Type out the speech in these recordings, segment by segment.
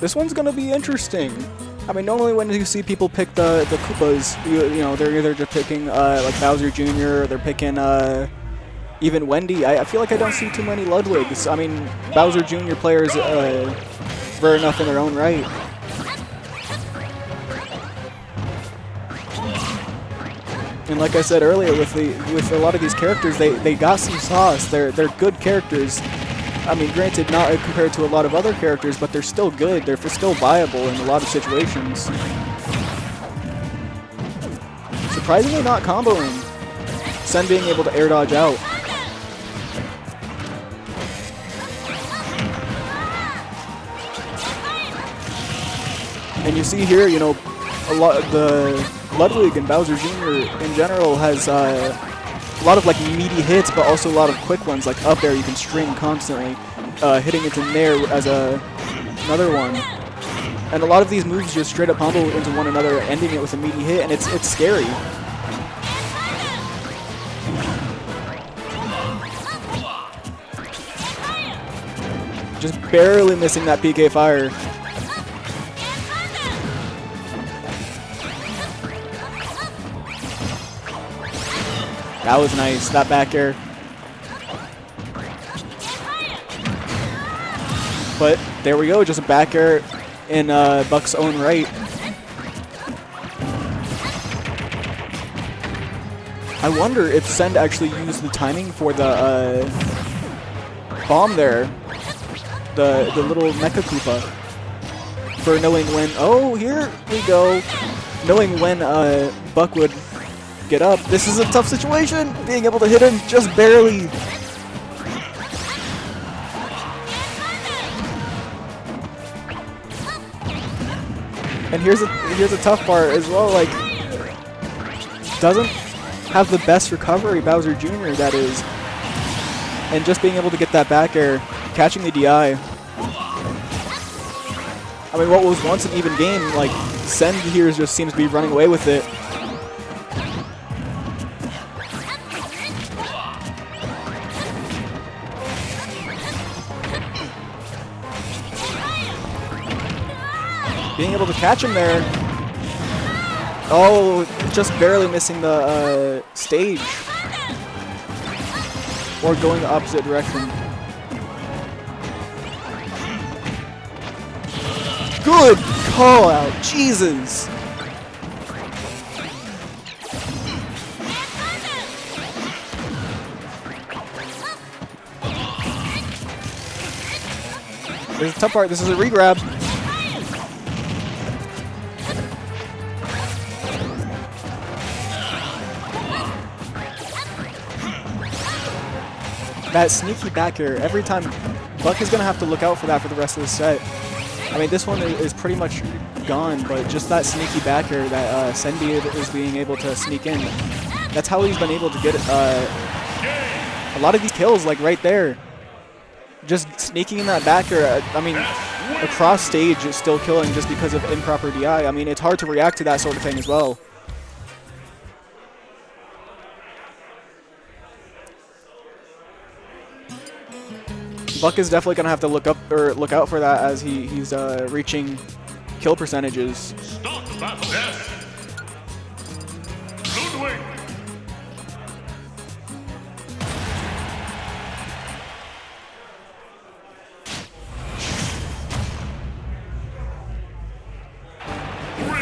This one's gonna be interesting. I mean, normally when you see people pick the Koopas, you know, they're either just picking like Bowser Jr. or they're picking even Wendy. I feel like I don't see too many Ludwigs. I mean, Bowser Jr. players rare enough in their own right. And like I said earlier, with a lot of these characters, they got some sauce. They're good characters. I mean, granted, not compared to a lot of other characters, but they're still good. They're still viable in a lot of situations. Surprisingly not comboing. Sen being able to air dodge out. And you see here, you know, a lot of the Ludwig and Bowser Jr. in general has a lot of like meaty hits, but also a lot of quick ones, like up air you can string constantly, hitting into Nair as another one. And a lot of these moves just straight up combo into one another, ending it with a meaty hit, and it's scary. Just barely missing that PK fire. That was nice, that back air. But there we go, just a back air in Buck's own right. I wonder if Send actually used the timing for the bomb there, the little Mecha Koopa, for knowing when, oh, here we go, knowing when Buck would get up. This is a tough situation, being able to hit him just barely. And here's a tough part as well, like, doesn't have the best recovery, Bowser Jr. that is. And just being able to get that back air, catching the DI. I mean, what was once an even game, like, Send here just seems to be running away with it. Being able to catch him there. Oh, just barely missing the stage. Or going the opposite direction. Good call out, Jesus. There's a tough part, this is a regrab. That sneaky back air, every time, Buck is going to have to look out for that for the rest of the set. I mean, this one is pretty much gone, but just that sneaky back air that Sendi is being able to sneak in. That's how he's been able to get a lot of these kills, like right there. Just sneaking in that back air, I mean, across stage is still killing just because of improper DI. I mean, it's hard to react to that sort of thing as well. Buck is definitely gonna have to look out for that as he's reaching kill percentages. Stop that Ness. Ludwig.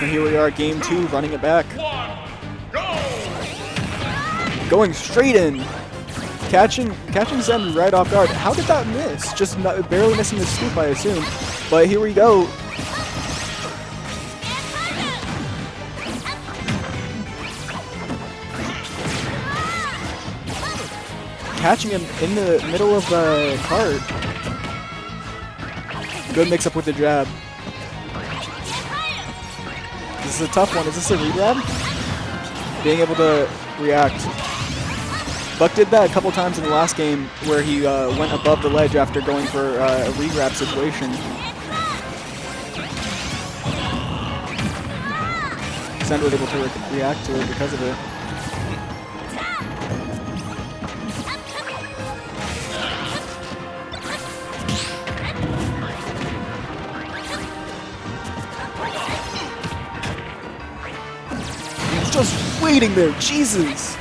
And here we are, game 2, running it back. Going straight in. Catching Zen right off guard. How did that miss? Just barely missing the scoop, I assume. But here we go. Catching him in the middle of the cart. Good mix up with the jab. This is a tough one. Is this a re-grab? Being able to react. Buck did that a couple times in the last game where he went above the ledge after going for a re-grab situation. Sen was able to react to it because of it. Just waiting there, Jesus!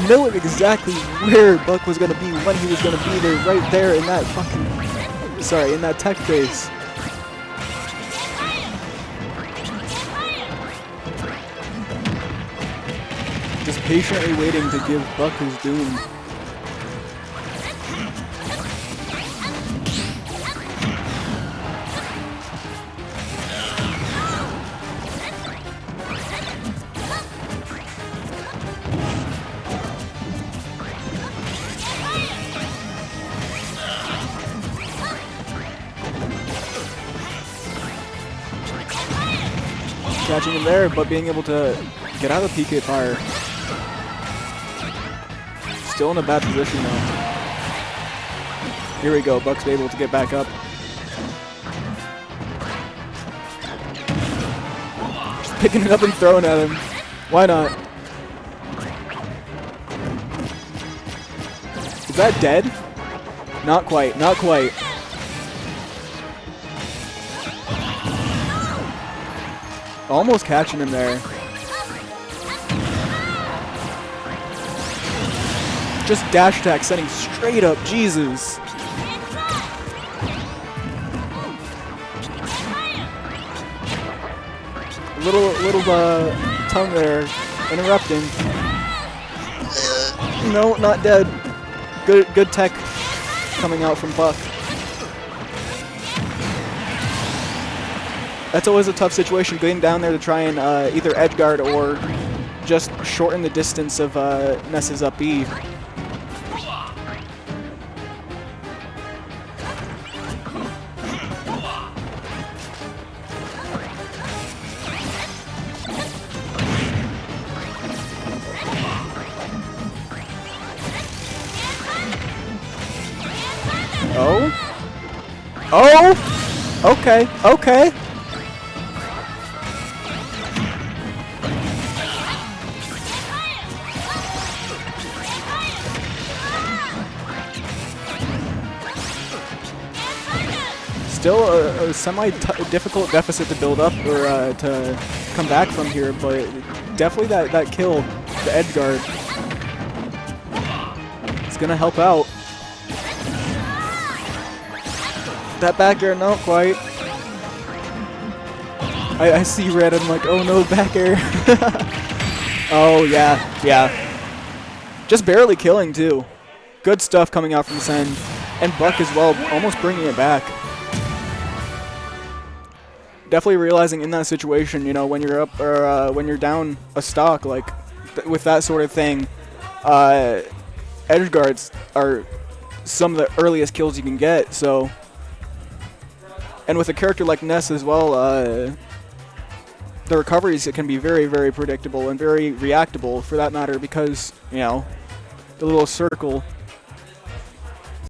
Knowing exactly where Buck was gonna be, when he was gonna be there, right there in that fucking... Sorry, in that tech base. Just patiently waiting to give Buck his doom. Catching him there, but being able to get out of the PK fire. Still in a bad position though. Here we go, Buck's able to get back up. Just picking it up and throwing at him. Why not? Is that dead? Not quite, not quite. Almost catching him there. Just dash attack, sending straight up. Jesus. Little tongue there, interrupting. No, not dead. Good tech coming out from Buck. That's always a tough situation, getting down there to try and either edge guard or just shorten the distance of Ness's up B. Oh? Oh? Okay, okay. Still a semi-difficult deficit to build up or to come back from here, but definitely that kill, the edge guard, it's gonna help out. That back air, not quite. I see red, I'm like, oh no, back air. Oh yeah, yeah. Just barely killing too. Good stuff coming out from Sen. And Buck as well, almost bringing it back. Definitely realizing in that situation, you know, when you're up or when you're down a stock, like with that sort of thing, edge guards are some of the earliest kills you can get. So, and with a character like Ness as well, the recoveries can be very, very predictable and very reactable for that matter, because you know the little circle